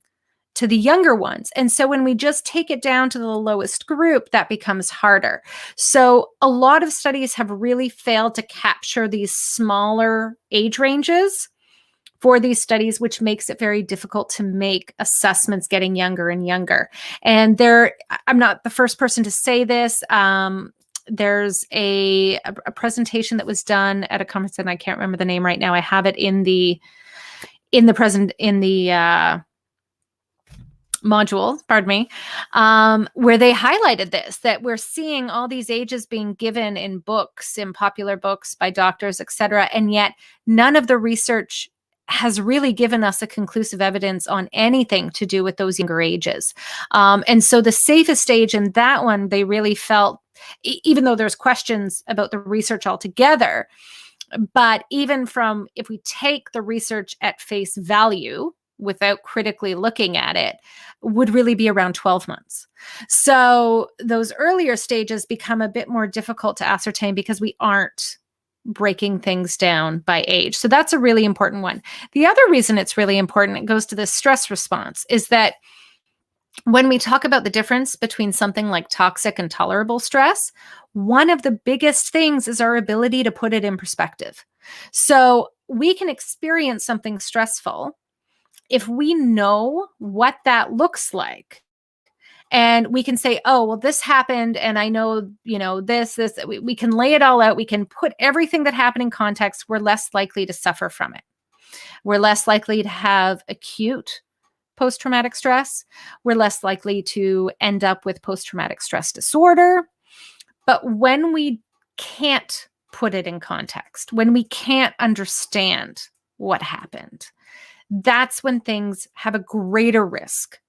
Speaker 1: to the younger ones. And so when we just take it down to the lowest group, that becomes harder. So a lot of studies have really failed to capture these smaller age ranges for these studies, which makes it very difficult to make assessments getting younger and younger. And I'm not the first person to say this. There's a presentation that was done at a conference, and I can't remember the name right now. I have it in the module, pardon me, where they highlighted this, that we're seeing all these ages being given in books, in popular books by doctors, etc., and yet none of the research has really given us a conclusive evidence on anything to do with those younger ages. And so the safest age in that one, they really felt, even though there's questions about the research altogether, but even from, if we take the research at face value without critically looking at it, would really be around 12 months. So those earlier stages become a bit more difficult to ascertain because we aren't breaking things down by age. So that's a really important one. The other reason it's really important, it goes to the stress response, is that when we talk about the difference between something like toxic and tolerable stress, one of the biggest things is our ability to put it in perspective. So we can experience something stressful if we know what that looks like. And we can say, oh, well, this happened, and I know, this, we can lay it all out. We can put everything that happened in context. We're less likely to suffer from it. We're less likely to have acute post-traumatic stress. We're less likely to end up with post-traumatic stress disorder. But when we can't put it in context, when we can't understand what happened, that's when things have a greater risk.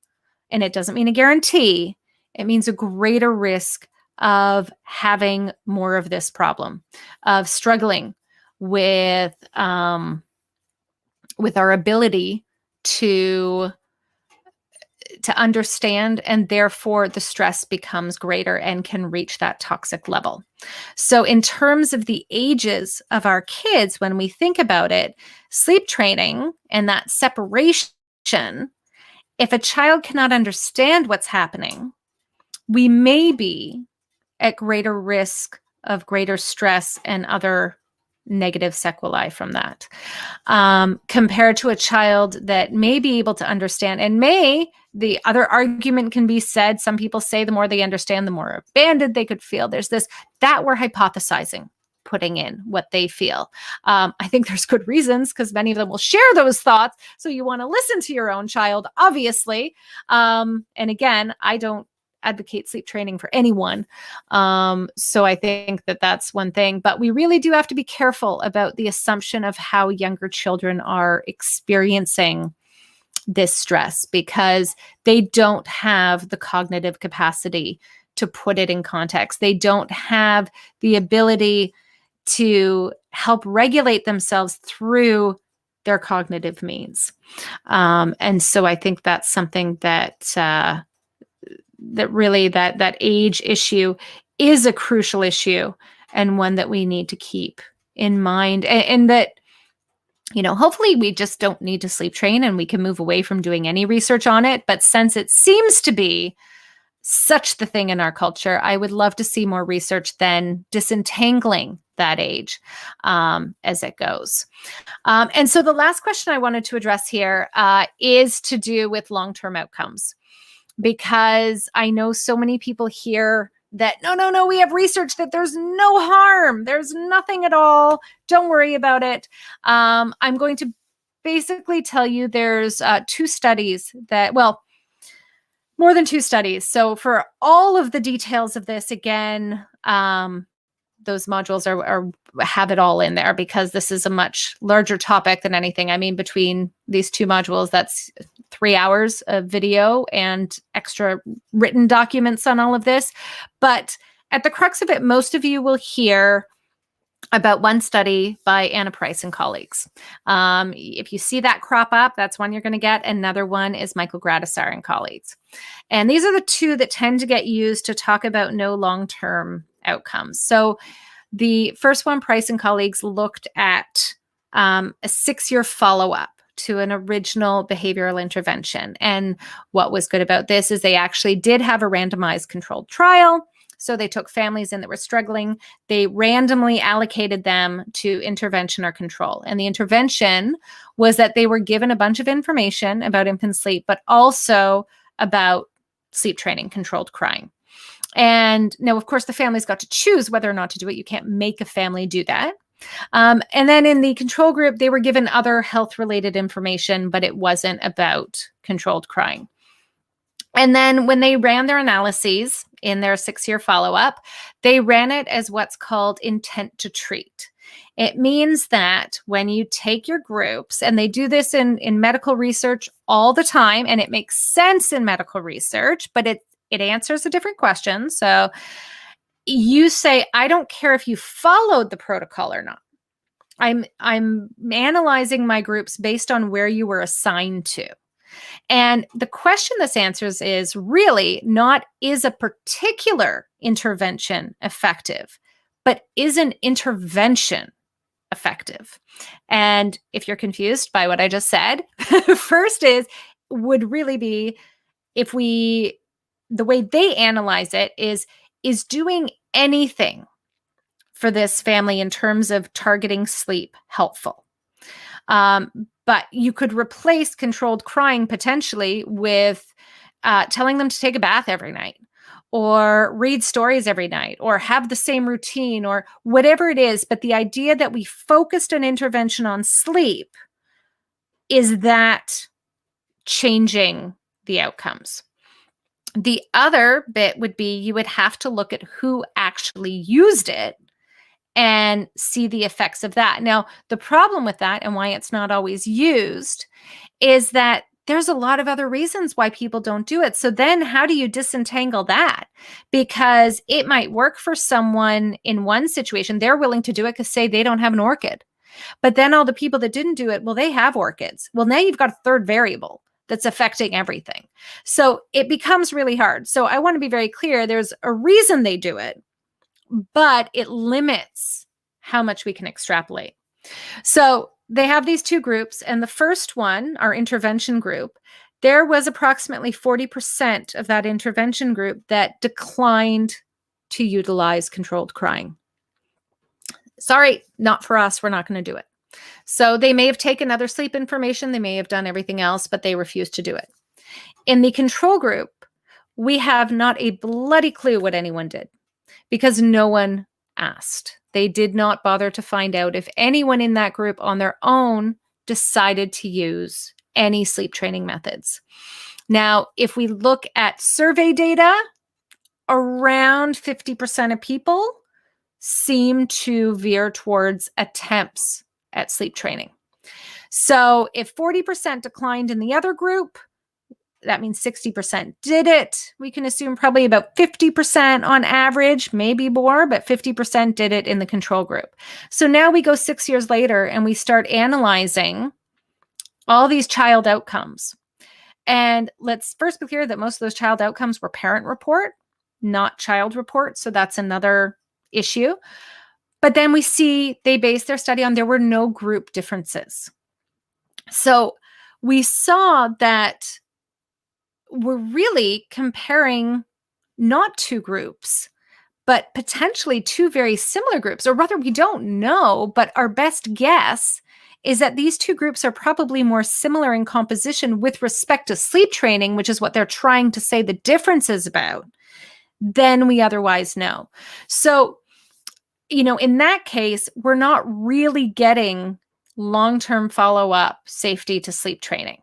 Speaker 1: And it doesn't mean a guarantee. It means a greater risk of having more of this problem, of struggling with our ability to understand, and therefore the stress becomes greater and can reach that toxic level. So in terms of the ages of our kids, when we think about it, sleep training and that separation, if a child cannot understand what's happening, we may be at greater risk of greater stress and other negative sequelae from that, compared to a child that may be able to understand, and the other argument can be said, some people say the more they understand, the more abandoned they could feel. There's this, that we're hypothesizing, putting in what they feel. I think there's good reasons, because many of them will share those thoughts. So you want to listen to your own child, obviously. And again, I don't advocate sleep training for anyone. So I think that that's one thing, but we really do have to be careful about the assumption of how younger children are experiencing this stress, because they don't have the cognitive capacity to put it in context. They don't have the ability to help regulate themselves through their cognitive means. And so I think that's something that really that age issue is a crucial issue, and one that we need to keep in mind, and that, hopefully we just don't need to sleep train and we can move away from doing any research on it. But since it seems to be such the thing in our culture, I would love to see more research then disentangling that age as it goes. And so the last question I wanted to address here is to do with long-term outcomes, because I know so many people hear that, no, we have research that there's no harm. There's nothing at all. Don't worry about it. I'm going to basically tell you there's two studies that, well, more than two studies. So for all of the details of this, again, those modules have it all in there, because this is a much larger topic than anything. I mean, between these two modules, that's 3 hours of video and extra written documents on all of this. But at the crux of it, most of you will hear about one study by Anna Price and colleagues. If you see that crop up, that's one you're going to get. Another one is Michael Gradisar and colleagues. And these are the two that tend to get used to talk about no long-term outcomes. So the first one, Price and colleagues, looked at a 6-year follow-up to an original behavioral intervention. And what was good about this is they actually did have a randomized controlled trial. So they took families in that were struggling. They randomly allocated them to intervention or control. And the intervention was that they were given a bunch of information about infant sleep, but also about sleep training, controlled crying. And now, of course, the families got to choose whether or not to do it. You can't make a family do that. And then in the control group, they were given other health-related information, but it wasn't about controlled crying. And then when they ran their analyses in their 6-year follow-up, they ran it as what's called intent to treat. It means that when you take your groups, and they do this in medical research all the time, and it makes sense in medical research, but it answers a different question. So you say, I don't care if you followed the protocol or not. I'm analyzing my groups based on where you were assigned to. And the question this answers is really not, is a particular intervention effective, but is an intervention effective? And if you're confused by what I just said, first would really be, the way they analyze it is doing anything for this family in terms of targeting sleep helpful? But you could replace controlled crying potentially with telling them to take a bath every night, or read stories every night, or have the same routine, or whatever it is. But the idea that we focused an intervention on sleep, is that changing the outcomes? The other bit would be, you would have to look at who actually used it and see the effects of that. Now, the problem with that, and why it's not always used, is that there's a lot of other reasons why people don't do it. So then how do you disentangle that? Because it might work for someone in one situation. They're willing to do it because, say, they don't have an orchid. But then all the people that didn't do it, well, they have orchids. Well, now you've got a third variable that's affecting everything. So it becomes really hard. So I want to be very clear. There's a reason they do it, but it limits how much we can extrapolate. So they have these two groups, and the first one, our intervention group, there was approximately 40% of that intervention group that declined to utilize controlled crying. Sorry, not for us. We're not going to do it. So they may have taken other sleep information. They may have done everything else, but they refused to do it. In the control group, we have not a bloody clue what anyone did, because no one asked. They did not bother to find out if anyone in that group on their own decided to use any sleep training methods. Now, if we look at survey data, around 50% of people seem to veer towards attempts at sleep training. So if 40% declined in the other group, that means 60% did it. We can assume probably about 50% on average, maybe more, but 50% did it in the control group. So now we go 6 years later and we start analyzing all these child outcomes. And let's first be clear that most of those child outcomes were parent report, not child report. So that's another issue. But then we see they based their study on there were no group differences. So we saw that we're really comparing not two groups, but potentially two very similar groups, or rather, we don't know, but our best guess is that these two groups are probably more similar in composition with respect to sleep training, which is what they're trying to say the difference is about, than we otherwise know. So, in that case, we're not really getting long-term follow-up safety to sleep training.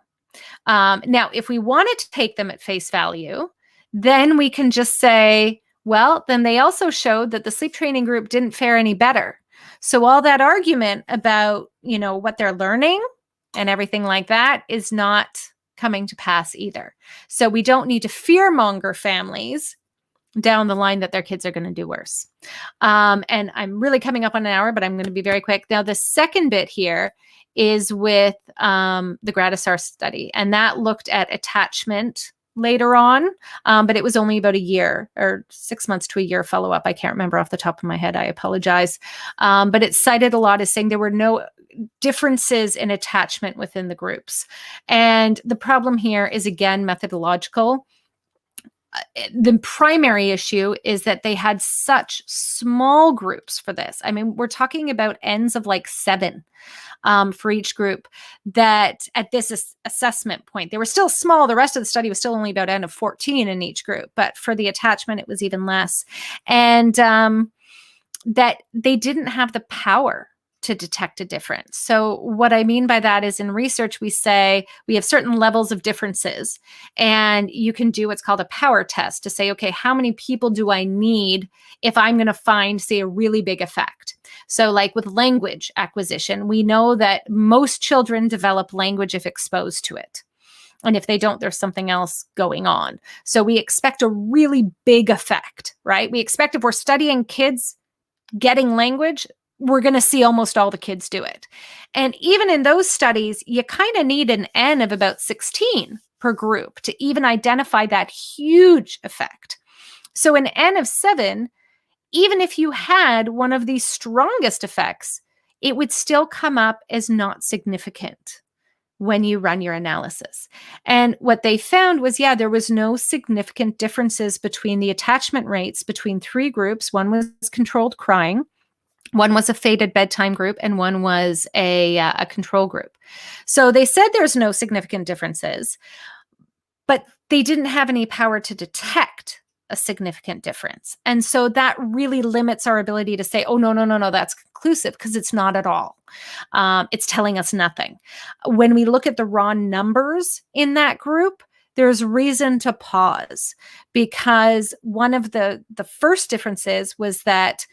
Speaker 1: Now, if we wanted to take them at face value, then we can just say, well, then they also showed that the sleep training group didn't fare any better. So all that argument about, what they're learning and everything like that is not coming to pass either. So we don't need to fearmonger families down the line that their kids are going to do worse. And I'm really coming up on an hour, but I'm going to be very quick. Now, the second bit here is with the Gradisar study, and that looked at attachment later on, but it was only about a year or 6 months to a year follow-up. I can't remember off the top of my head. I apologize. But it cited a lot as saying there were no differences in attachment within the groups. And the problem here is, again, methodological. The primary issue is that they had such small groups for this. I mean, we're talking about ends of like 7 for each group, that at this assessment point, they were still small. The rest of the study was still only about n of 14 in each group, but for the attachment, it was even less. And that they didn't have the power to detect a difference. So what I mean by that is, in research, we say we have certain levels of differences, and you can do what's called a power test to say, okay, how many people do I need if I'm going to find, say, a really big effect? So like with language acquisition, we know that most children develop language if exposed to it. And if they don't, there's something else going on. So we expect a really big effect, right? We expect if we're studying kids getting language, we're going to see almost all the kids do it. And even in those studies, you kind of need an N of about 16 per group to even identify that huge effect. So an N of 7, even if you had one of the strongest effects, it would still come up as not significant when you run your analysis. And what they found was, there was no significant differences between the attachment rates between 3 groups. One was controlled crying, one was a faded bedtime group, and one was a control group. So they said there's no significant differences, but they didn't have any power to detect a significant difference. And so that really limits our ability to say, oh, no, that's conclusive, because it's not at all. It's telling us nothing. When we look at the raw numbers in that group, there's reason to pause, because one of the first differences was that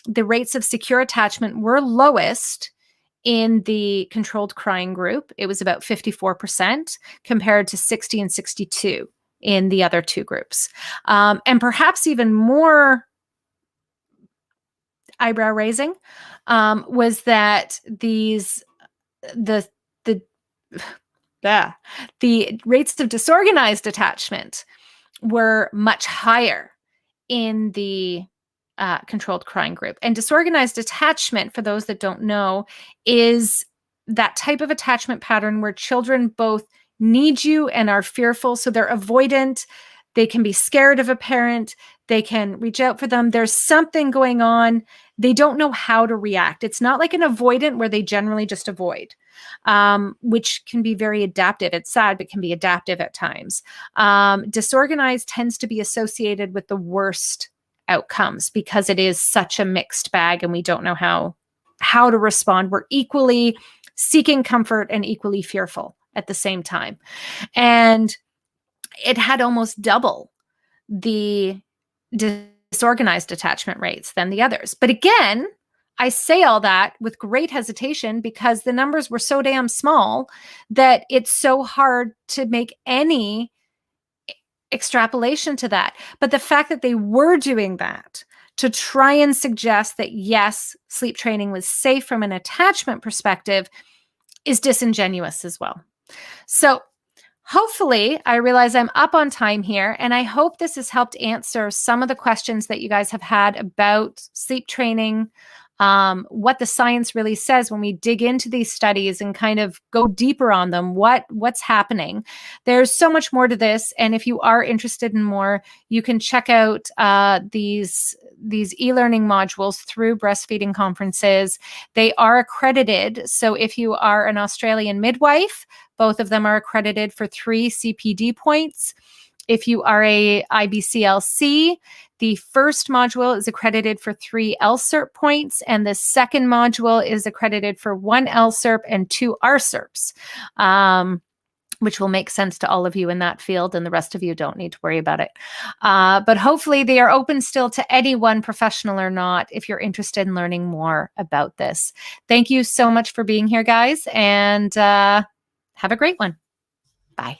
Speaker 1: the rates of secure attachment were lowest in the controlled crying group. It was about 54% compared to 60 and 62 in the other 2 groups. And perhaps even more eyebrow raising was that the rates of disorganized attachment were much higher in the controlled crying group. And disorganized attachment, for those that don't know, is that type of attachment pattern where children both need you and are fearful. So they're avoidant. They can be scared of a parent. They can reach out for them. There's something going on. They don't know how to react. It's not like an avoidant where they generally just avoid, which can be very adaptive. It's sad, but can be adaptive at times. Disorganized tends to be associated with the worst outcomes because it is such a mixed bag and we don't know how to respond. We're equally seeking comfort and equally fearful at the same time. And it had almost double the disorganized attachment rates than the others. But again, I say all that with great hesitation because the numbers were so damn small that it's so hard to make any extrapolation to that. But the fact that they were doing that to try and suggest that, yes, sleep training was safe from an attachment perspective is disingenuous as well. So hopefully, I realize I'm up on time here, and I hope this has helped answer some of the questions that you guys have had about sleep training, what the science really says when we dig into these studies and kind of go deeper on them, what's happening. There's so much more to this, and if you are interested in more, you can check out these e-learning modules through Breastfeeding Conferences. They are accredited, so if you are an Australian midwife, both of them are accredited for 3 CPD points. If you are a IBCLC, the first module is accredited for 3 LCERP points, and the second module is accredited for 1 LCERP and 2 RCERPs, which will make sense to all of you in that field, and the rest of you don't need to worry about it. But hopefully they are open still to anyone, professional or not, if you're interested in learning more about this. Thank you so much for being here, guys, and have a great one. Bye.